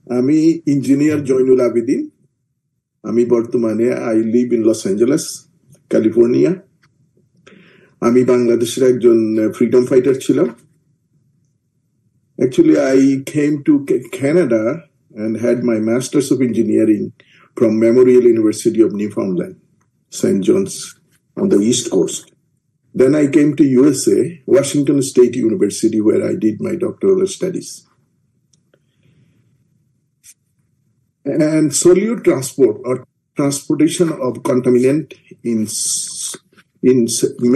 আমি ইঞ্জিনিয়ার জয়নুল আবেদিন। আমি বর্তমানে I live in Los Angeles, California. আমি বাংলাদেশের একজন ফ্রিডম ফাইটার ছিলাম। Actually, I came to Canada and had my Masters of Engineering from Memorial University of Newfoundland, St. John's on the East Coast. Then I came to USA, Washington State University, where I did my doctoral studies. And solute transport or transportation of contaminant in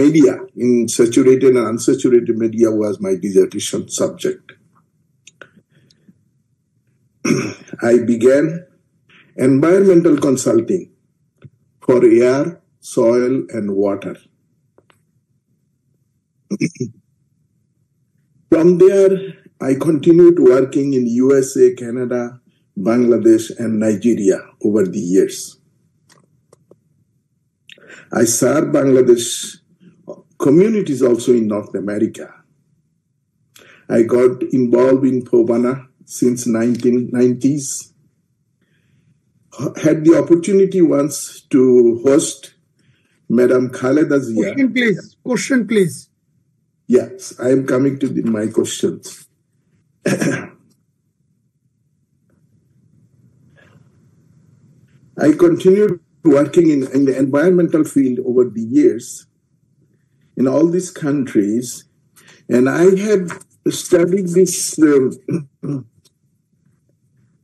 media, in saturated and unsaturated media was my dissertation subject. I began environmental consulting for air, soil, and water. From there, I continued working in USA, Canada, Bangladesh, and Nigeria over the years. I serve Bangladesh communities also in North America. I got involved in Pobana since 1990s. Had the opportunity once to host Madam Khaleda Zia. Question, please. Yes, I am coming to my questions. I continued working in the environmental field over the years in all these countries, and I have studied this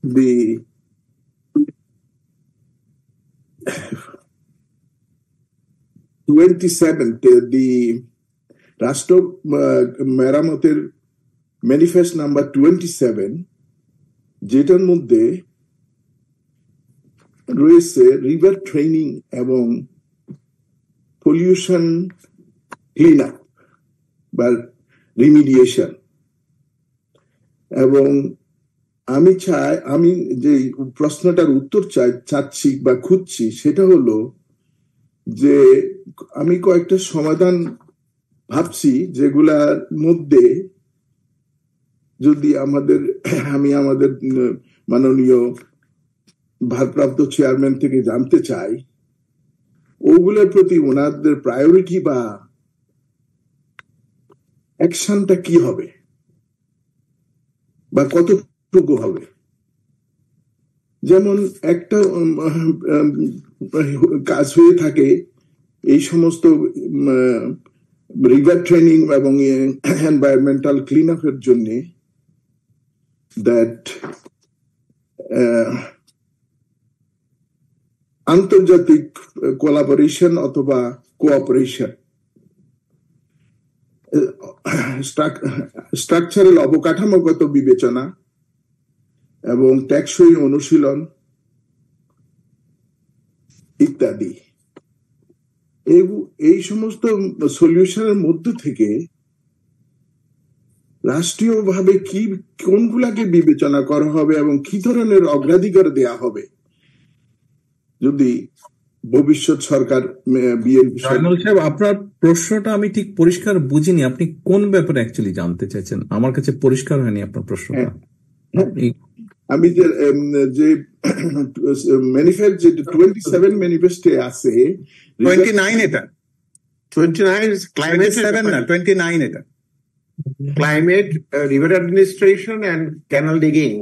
the 27th, the Rashtra Meramoter Manifest number 27, যেটার মধ্যে রয়েছে river training এবং pollution clean up বা রিমিডিয়েশন। এবং আমি যে প্রশ্নটার উত্তর চাচ্ছি বা খুঁজছি সেটা হলো যে আমি কয়েকটা সমাধান ভাবছি যেগুলার মধ্যে যদি আমি আমাদের মাননীয় ভারপ্রাপ্ত চেয়ারম্যান থেকে জানতে চাই ওগুলোর প্রতি ওনাদের প্রায়োরিটি বা অ্যাকশনটা কি হবে বা কতটুকু হবে। যেমন একটা কাজ হয়ে থাকে এই সমস্ত রিভার ট্রেনিং এবং এনভায়রনমেন্টাল ক্লিন আপের জন্য দ্যাট আন্তর্জাতিক কোলাবোরেশন অথবা কোঅপারেশন, স্ট্রাকচারাল অবকাঠামোগত বিবেচনা এবং টেকসই অনুশীলন ইত্যাদি। এই সমস্ত সলিউশনের মধ্য থেকে রাষ্ট্রীয়ভাবে কোনগুলাকে বিবেচনা করা হবে এবং কি ধরনের অগ্রাধিকার দেয়া হবে যদি ভবিষ্যৎ সরকার বিএনপি। সাহেব, আপনার প্রশ্নটা আমি ঠিক পরিষ্কার বুঝিনি। আপনি কোন ব্যাপারে অ্যাকচুয়ালি জানতে চাইছেন? আমার কাছে পরিষ্কার হয়নি আপনার প্রশ্নটা। আমি যে ম্যানিফেস্ট 27 ম্যানিফেস্টে আছে 29 এটা 29 ক্লাইমেট 7 না 29 এটা climate, river administration and canal digging.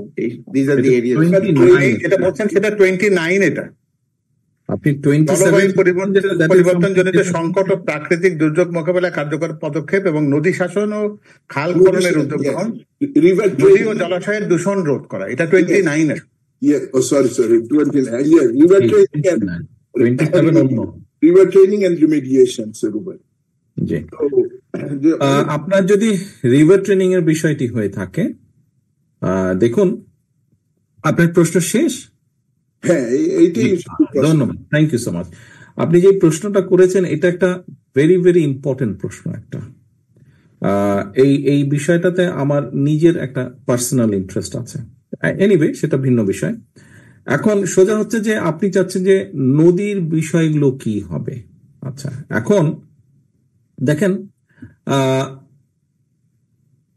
These are the areas. এটা বলছেন সেটা 29 এটা। আপনি 27 পরিবর্তনজনিত সংকট ও প্রাকৃতিক দুর্যোগ মোকাবেলায় কার্যকর পদক্ষেপ এবং নদী শাসন ও খাল খননের উদ্যোগ গ্রহণ, নদী ও জলাশয়ের দূষণ রোধ করা, এটা 29 এর। sorry 29 river training and remediation sir. জি, আপনার যদি রিভার ট্রেনিং এর বিষয়টি হয়ে থাকে, দেখুন আপনার প্রশ্ন শেষ। হ্যাঁ, ধন্যবাদ, থ্যাংক ইউ সো মাচ। আপনি যে প্রশ্নটা করেছেন এটা একটা ভেরি ভেরি ইম্পর্টেন্ট প্রশ্ন। একটা এই বিষয়টাতে আমার নিজের একটা পার্সোনাল ইন্টারেস্ট আছে। এনিওয়ে, সেটা ভিন্ন বিষয়। এখন সোজা হচ্ছে যে আপনি চাচ্ছেন যে নদীর বিষয়গুলো কি হবে। আচ্ছা, এখন দেখেন,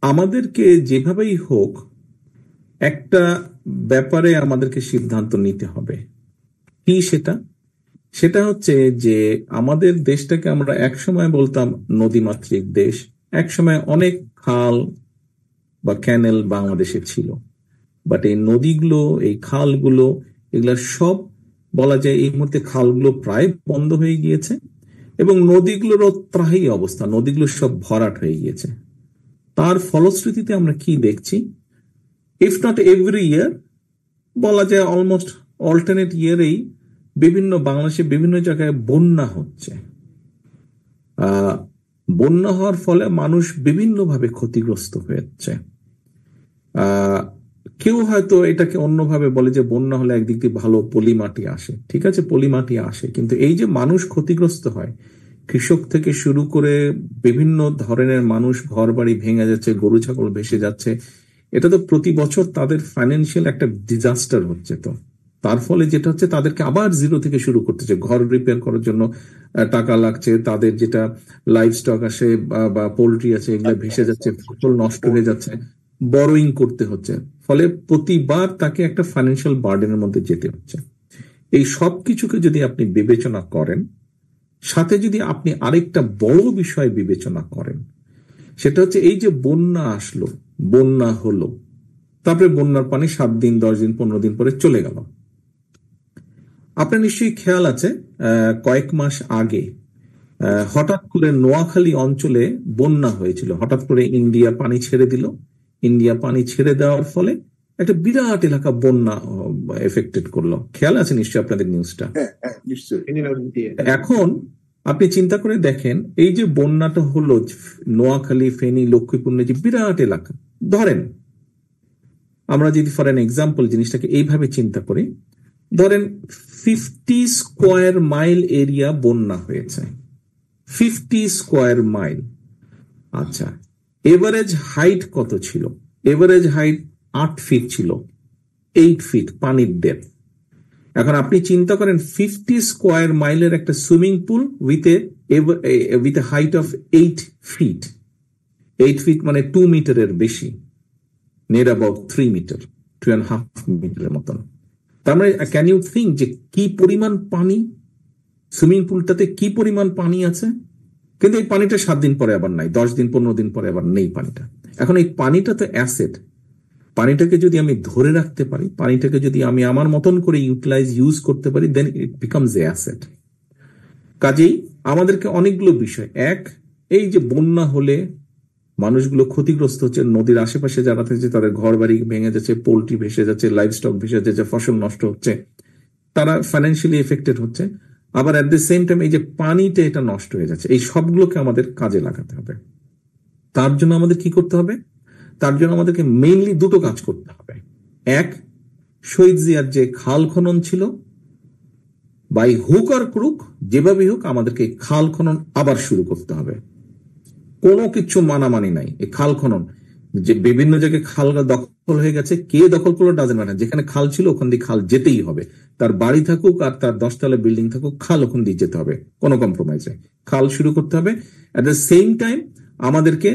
আমাদেরকে যেভাবেই হোক একটা ব্যাপারে আমাদেরকে সিদ্ধান্ত নিতে হবে। কি সেটা? সেটা হচ্ছে যে আমাদের দেশটাকে আমরা একসময় বলতাম নদীমাতৃক দেশ, একসময় অনেক খাল বা ক্যানেল বাংলাদেশে ছিল, বাট এই নদীগুলো, এই খালগুলো, এগুলা সব বলা যায় এই মুহূর্তে খালগুলো প্রায় বন্ধ হয়ে গিয়েছে এবং নদীগুলোরও ত্রাহি অবস্থা, নদীগুলো সব ভরাট হয়ে গিয়েছে। তার ফলশ্রুতিতে আমরা কি দেখছি? ইফ নট এভরি ইয়ার, বলা যায় অলমোস্ট অল্টারনেট ইয়ারেই বিভিন্ন বাংলাদেশে বিভিন্ন জায়গায় বন্যা হচ্ছে। বন্যা হওয়ার ফলে মানুষ বিভিন্নভাবে ক্ষতিগ্রস্ত হয়েছে। কেউ হয়তো এটাকে অন্যভাবে বলে যে বন্যা হলে একদিক দিয়ে ভালো পলিমাটি আসে, ঠিক আছে, পলিমাটি আসে, কিন্তু এই যে মানুষ ক্ষতিগ্রস্ত হয়, কৃষক থেকে শুরু করে বিভিন্ন ধরনের মানুষ, ঘর বাড়ি ভেঙে যাচ্ছে, গরু ছাগল ভেসে যাচ্ছে, এটা তো প্রতি বছর তাদের ফাইন্যান্সিয়াল একটা ডিজাস্টার হচ্ছে। তো তার ফলে যেটা হচ্ছে তাদেরকে আবার জিরো থেকে শুরু করতেছে, ঘর রিপেয়ার করার জন্য টাকা লাগছে, তাদের যেটা লাইভ স্টক আসে বা পোল্ট্রি আছে এগুলো ভেসে যাচ্ছে, ফসল নষ্ট হয়ে যাচ্ছে, বরোইং করতে হচ্ছে, ফলে প্রতিবার তাকে একটা ফাইন্যান্সিয়াল বার্ডেনের মধ্যে যেতে হচ্ছে। এই সব কিছুকে যদি আপনি বিবেচনা করেন, সাথে যদি আপনি আরেকটা বড় বিষয় বিবেচনা করেন, সেটা হচ্ছে এই যে বন্যা আসলো, বন্যা হলো, তারপরে বন্যার পানি 7 দিন 10 দিন 15 দিন পরে চলে গেল। আপনার নিশ্চয়ই খেয়াল আছে কয়েক মাস আগে হঠাৎ করে নোয়াখালী অঞ্চলে বন্যা হয়েছিল, হঠাৎ করে ইন্ডিয়া পানি ছেড়ে দিল। ইন্ডিয়া পানি ছেড়ে দেওয়ার ফলে একটা বিরাট এলাকা বন্যা এফেক্টেড করলো। খেয়াল আছে নিশ্চয়ই আপনাদের নিউজটা? এখন আপনি চিন্তা করে দেখেন, এই যে বন্যাটা হলো নোয়াখালী, ফেনী, লক্ষ্মীপুর, যে বিরাট এলাকা, ধরেন আমরা যদি ফর এন এক্সাম্পল জিনিসটাকে এইভাবে চিন্তা করি, ধরেন 50 স্কোয়ার মাইল এরিয়া বন্যা হয়েছে, 50 স্কোয়ার মাইল। আচ্ছা, এভারেজ হাইট কত ছিল? এভারেজ হাইট 8 ফিট ছিল, 8 ফিট পানির ডেপথ। এখন আপনি চিন্তা করেন 50 স্কোয়ার মাইলের একটা swimming pool with a height of 8 feet. 8 feet মানে 2 মিটারের বেশি, নিয়ার অ্যাবাউট 3 মিটার, 2.5 মিটারের মতন। তার মানে ক্যান ইউ থিঙ্ক যে কি পরিমাণ পানি সুইমিং পুলটাতে, কি পরিমাণ পানি আছে? কিন্তু এই পানিটা 7 দিন পরে আবার নাই, 10 দিন 15 দিন পরে আবার নেই পানিটা। এখন এই পানিটা তো অ্যাসেট, পানিটাকে যদি আমি ধরে রাখতে পারি, পানিটাকে যদি আমি আমার মতন করে ইউজ করতে পারি, দেন ইট বিকামস এ অ্যাসেট। কাজেই আমাদেরকে অনেকগুলো বিষয়, এক, এই যে বন্যা হলে মানুষগুলো ক্ষতিগ্রস্ত হচ্ছে, নদীর আশেপাশে যারা থাকছে তাদের ঘর বাড়ি ভেঙে যাচ্ছে, পোল্ট্রি ভেসে যাচ্ছে, লাইভ স্টক ভেসে যাচ্ছে, ফসল নষ্ট হচ্ছে, তারা ফাইন্যান্সিয়ালি এফেক্টেড হচ্ছে। আবার অ্যাট দ্য সেম টাইম এই যে পানিতে এটা নষ্ট হয়ে যাচ্ছে, এই সবগুলোকে আমাদের কাজে লাগাতে হবে। তার জন্য আমাদের কি করতে হবে? তার জন্য আমাদেরকে মেইনলি দুটো কাজ করতে হবে। এক, শহীদ জিয়ার যে খাল খনন ছিল, বাই হুক আর ক্রুক, যেভাবে হোক আমাদেরকে খাল খনন আবার শুরু করতে হবে। কোনো কিছু মানামানি নাই। এই খাল খনন, যে বিভিন্ন জায়গায় খাল দখল হয়ে গেছে, কে দখল করলো ডাজেন্ট ম্যাটার, যেখানে খাল ছিল ওখান দিয়ে খাল যেতেই হবে, তার বাড়ি থাকুক আর তার 10 তলা বিল্ডিং থাকুক, খাল ওখান দিয়ে যেতে হবে, কোনো কম্প্রোমাইজ নেই, খাল শুরু করতে হবে। অ্যাট দ্য সেম টাইম আমাদেরকে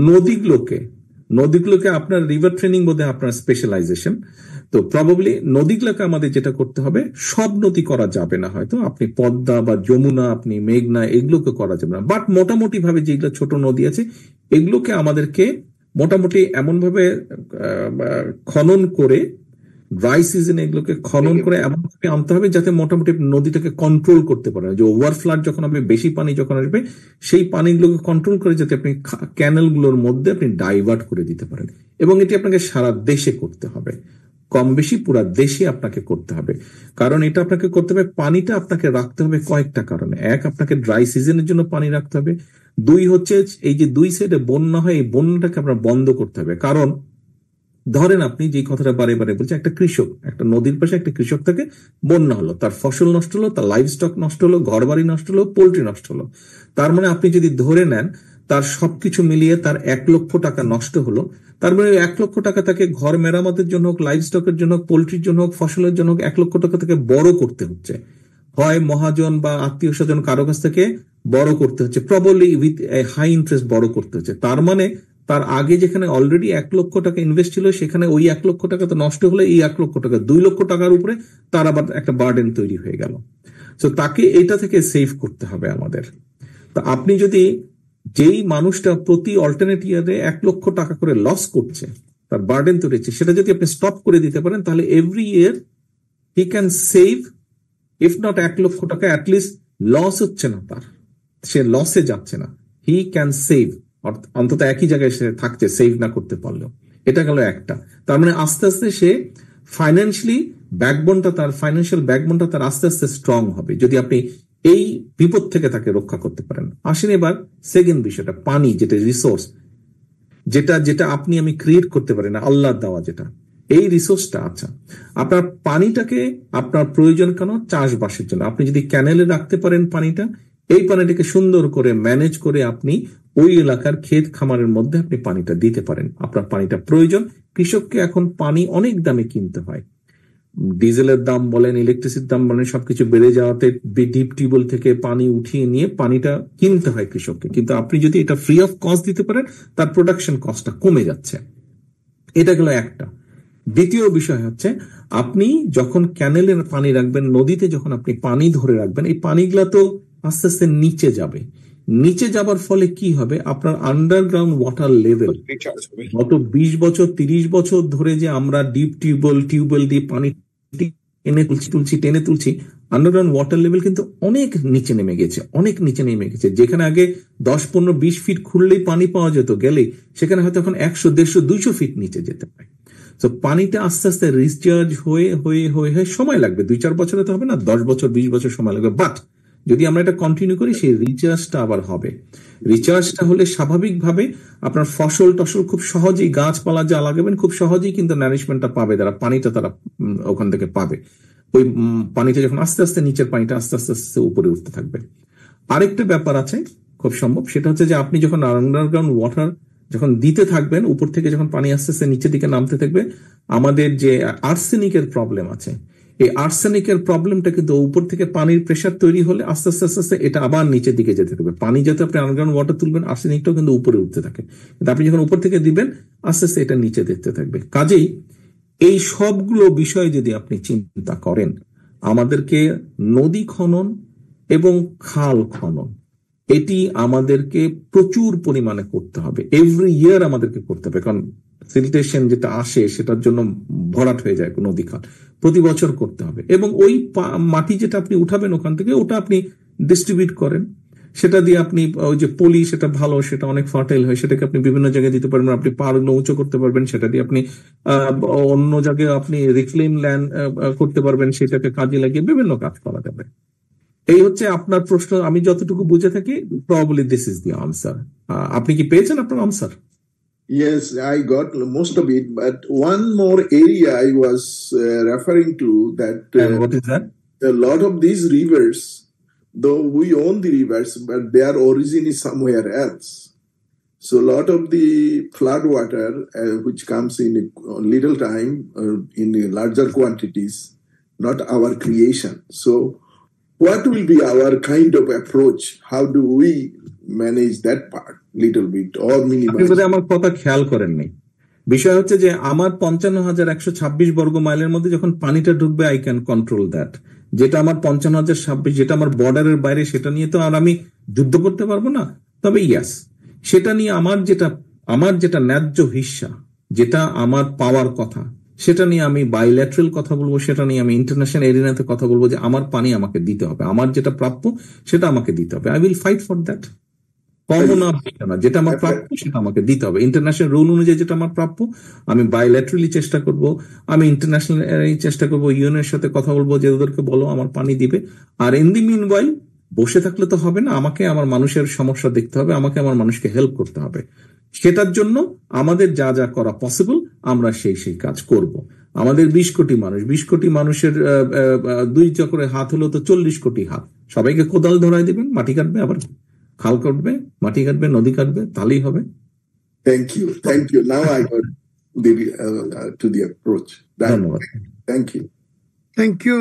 নদীগুলোকে আপনার রিভার ট্রেনিং বোধহয় আপনার স্পেশালাইজেশন, তো প্রবাবলি নদীগুলোকে আমাদের যেটা করতে হবে, সব নদী করা যাবে না, হয়তো আপনি পদ্মা বা যমুনা, আপনি মেঘনা, এগুলোকে করা যাবে না, বাট মোটামুটি ভাবে যেগুলো ছোট নদী আছে এগুলোকে আমাদেরকে মোটামুটি এমন ভাবে খনন করে, ড্রাই সিজনে এগুলোকে খনন করে এমন ভাবে আনতে হবে যাতে মোটামুটি নদীটাকে কন্ট্রোল করতে পারে, যে ওভারফ্লাড যখন হবে, বেশি পানি যখন আসবে, সেই পানিগুলোকে কন্ট্রোল করে যাতে আপনি ক্যানেলগুলোর মধ্যে আপনি ডাইভার্ট করে দিতে পারেন। এবং এটি আপনাকে সারা দেশে করতে হবে, কম বেশি পুরা দেশে আপনাকে করতে হবে। কারণ এটা আপনাকে করতে হবে, পানিটা আপনাকে রাখতে হবে কয়েকটা কারণে। এক, আপনাকে ড্রাই সিজনের জন্য পানি রাখতে হবে। দুই হচ্ছে, এই যে দুই সাইডে বন্যা হয়, এই বন্যাটাকে আপনার বন্ধ করতে হবে। কারণ ধরেন আপনি যে কথাটা বারে বারে বলছেন, একটা কৃষক, একটা নদীর পাশে একটা কৃষক থাকে, বন্যা হলো, তার ফসল নষ্ট হলো, তার লাইভ স্টক নষ্ট হলো, ঘর বাড়ি নষ্ট হলো, পোল্ট্রি নষ্ট হলো। তার মানে আপনি যদি ধরে নেন তার সবকিছু মিলিয়ে তার 1 লক্ষ টাকা নষ্ট হলো, তার মানে 1 লক্ষ টাকা তাকে ঘর মেরামতের জন্য হোক, লাইভ স্টকের জন্য হোক, পোল্ট্রির জন্য হোক, ফসলের জন্য হোক, 1 লক্ষ টাকা তাকে বড় করতে হচ্ছে, হয় মহাজন বা আত্মীয় স্বজন কারো কাছ থেকে বড় করতে হচ্ছে, প্রবাবলি উইথ হাই ইন্টারেস্ট বড় করতে হচ্ছে। তার মানে তার আগে যেখানে অলরেডি 1 লক্ষ টাকা ইনভেস্ট ছিল, সেখানে ওই 1 লক্ষ টাকা তো নষ্ট হলে এই 1 লক্ষ টাকা 2 লক্ষ টাকার উপরে তার আবার একটা বার্ডেন তৈরি হয়ে গেল। তো তাকে এটা থেকে সেভ করতে হবে আমাদের। তা আপনি যদি যেই মানুষটা প্রতি অল্টারনেট ইয়ারে 1 লক্ষ টাকা করে লস করছে, তার বার্ডেন তৈরি হচ্ছে, সেটা যদি আপনি স্টপ করে দিতে পারেন, তাহলে every year he can save, if not 1 লক্ষ টাকা, অ্যাটলিস্ট লস হচ্ছে না, তার সে লসে যাচ্ছে না, হি ক্যান সেভ, অন্তত একই জায়গায় সে থাকছে সেভ না করতে পারলেও। এটা গেল একটা। তার মানে আস্তে আস্তে সে ফাইন্যান্সিয়ালি ব্যাকবোনটা, তার ফাইন্যান্সিয়াল ব্যাকবোনটা তার আস্তে আস্তে স্ট্রং হবে, যদি আপনি এই বিপদ থেকে তাকে রক্ষা করতে পারেন। আসেন এবার সেকেন্ড বিষয়টা, পানি, যেটা রিসোর্স, যেটা যেটা আপনি আমি ক্রিয়েট করতে পারি না, আল্লাহ দেওয়া যেটা, এই রিসোর্সটা। আচ্ছা, আপনার পানিটাকে আপনার প্রয়োজন কেন? চাষবাসের জন্য। আপনি যদি ক্যানেলে রাখতে পারেন পানিটা, এই পানিটাকে সুন্দর করে ম্যানেজ করে আপনি ওই এলাকার ক্ষেত খামারের মধ্যে আপনি পানিটা দিতে পারেন। আপনার পানিটা প্রয়োজন। কৃষককে এখন পানি অনেক দামে কিনতে হয়, ডিজেলের দাম বলেন, ইলেকট্রিসিটির দাম বলেন, সবকিছু বেড়ে যাওয়াতে ডিপ টিউবওয়েল থেকে পানি উঠিয়ে নিয়ে পানিটা কিনতে হয় কৃষককে। কিন্তু আপনি যদি এটা ফ্রি অফ কস্ট দিতে পারেন, তার প্রোডাকশন কস্টটা কমে যাচ্ছে। এটা গেল একটা। দ্বিতীয় বিষয় হচ্ছে, আপনি যখন ক্যানেলের পানি রাখবেন, নদীতে যখন আপনি পানি ধরে রাখবেন, এই পানিগুলা তো আস্তে আস্তে নিচে যাবে। নিচে যাবার ফলে কি হবে? আপনার আন্ডারগ্রাউন্ড ওয়াটার লেভেল গত 20 বছর 30 বছর ধরে যে আমরা ডিপ টিউবওয়েল দিয়ে পানি টেনে তুলছি, আন্ডারগ্রাউন্ড ওয়াটার লেভেল কিন্তু অনেক নিচে নেমে গেছে, অনেক নিচে নেমে গেছে। যেখানে আগে 10, 15, 20 ফিট খুললেই পানি পাওয়া যেত, গেলেই সেখানে হয়তো এখন 100, 150, 200 ফিট নিচে যেতে পারে। তো পানিটা আস্তে আস্তে রিচার্জ হয়ে হয়ে হয়ে হয়ে সময় লাগবে, 2-4 বছরে তো হবে না, 10 বছর 20 বছর সময় লাগবে। বাট যদি আমরা এটা কন্টিনিউ করি, সেই রিচার্জটা আবার হবে। রিচার্জটা হলে স্বাভাবিকভাবে আপনার ফসল টসল খুব সহজেই, গাছপালা যা লাগাবেন খুব সহজেই কিন্তু নারিশমেন্টটা পাবে, তারা পানিটা তারা ওখান থেকে পাবে। ওই পানিটা যখন আস্তে আস্তে, নিচের পানিটা আস্তে আস্তে আস্তে উপরে উঠতে থাকবে। আরেকটা ব্যাপার আছে খুব সম্ভব, সেটা হচ্ছে যে আপনি যখন আন্ডারগ্রাউন্ড ওয়াটার যখন দিতে থাকবেন, উপর থেকে যখন পানি আস্তে আস্তে নিচের দিকে নামতে থাকবে, আমাদের যে আর্সেনিকের প্রবলেম আছে, এই আর্সেনিকের প্রবলেমটা কিন্তু উপর থেকে পানির প্রেশার তৈরি হলে আস্তে আস্তে আস্তে আস্তে এটা আবার নিচের দিকে যেতে থাকবে। পানি যাতে আপনি আন্ডারগ্রাউন্ড ওয়াটার তুলবেন, আর্সেনিকটাও কিন্তু উপরে উঠতে থাকে, কিন্তু আপনি যখন উপর থেকে দিবেন আস্তে আস্তে এটা নিচে দেখতে থাকবে। কাজেই এই সবগুলো বিষয় যদি আপনি চিন্তা করেন, আমাদেরকে নদী খনন এবং খাল খনন, এটি আমাদেরকে প্রচুর পরিমাণে করতে হবে, এভরি ইয়ার আমাদেরকে করতে হবে। কারণ সিলটেশন যেটা আসে সেটার জন্য ভরাট হয়ে যায় নদী খাল, প্রতি বছর করতে হবে। এবং ওই মাটি যেটা আপনি উঠাবেন ওখান থেকে, ওটা আপনি ডিস্ট্রিবিউট করেন, সেটা দিয়ে আপনি ওই যে পলি, সেটা ভালো, সেটা অনেক ফার্টাইল হয়, সেটাকে আপনি বিভিন্ন জায়গায় দিতে পারবেন, আপনি পাহাড়গুলো উঁচু করতে পারবেন, সেটা দিয়ে আপনি অন্য জায়গায় আপনি রিক্লেম ল্যান্ড করতে পারবেন, সেটাকে কাজে লাগিয়ে বিভিন্ন কাজ করা যাবে। এই হচ্ছে আপনার প্রশ্ন, আমি যতটুকু বুঝে থাকি, probably this is the answer. আপনি কি পেয়েছেন আপনার answer? Yes, I got most of it, but one more area I was referring to that. And what is that? A lot of these rivers, though we own the rivers, but their origin is somewhere else. So a lot of the flood water, which comes in a little time, in larger quantities, not our creation. So what will be our kind of approach? How do we manage that part little bit or minimize? আমার কথা খেয়াল করেননি। বিষয় হচ্ছে যে আমার 55,126 বর্গ মাইলের মধ্যে যখন পানিটা ঢুকবে, আই ক্যান কন্ট্রোল দ্যাট। যেটা আমার 55,026, যেটা আমার বর্ডারের বাইরে, সেটা নিয়ে তো আর আমি যুদ্ধ করতে পারবো না। তবে ইয়াস, সেটা নিয়ে আমার যেটা ন্যায্য হিস্সা, যেটা আমার পাওয়ার কথা, সেটা নিয়ে আমি বাইল্যাটারাল কথা বলবো, সেটা নিয়ে আমি ইন্টারন্যাশনাল এরিনাতে কথা বলবো, যে আমার পানি আমাকে দিতে হবে, আমার যেটা প্রাপ্য সেটা আমাকে দিতে হবে। I will fight for that. যেটা আমার প্রাপ্য সেটা আমাকে দিতে হবে। ইন্টারন্যাশনাল রুল অনুযায়ী যেটা আমার প্রাপ্য, আমি বাইল্যাটারালি চেষ্টা করব, আমি ইন্টারন্যাশনাল চেষ্টা করবো, ইউএনের সাথে কথা বলবো যে ওদেরকে বলো আমার পানি দিবে। আর ইন দি মিনওয়াইল বসে থাকলে তো হবে না, আমাকে আমার মানুষের সমস্যা দেখতে হবে, আমাকে আমার মানুষকে হেল্প করতে হবে। সেটার জন্য আমাদের যা যা করা পসিবল আমরা সেই কাজ করব। আমাদের 20 কোটি মানুষ, 20 কোটি মানুষের 2টা করে হাত হলো তো 40 কোটি হাত। সবাইকে কোদাল ধরায় দিবেন, মাটি কাটবে, আবার খাল কাটবে, মাটি কাটবে, নদী কাটবে, তাহলেই হবে। Thank you. Now I got to the approach. ধন্যবাদ। Thank you.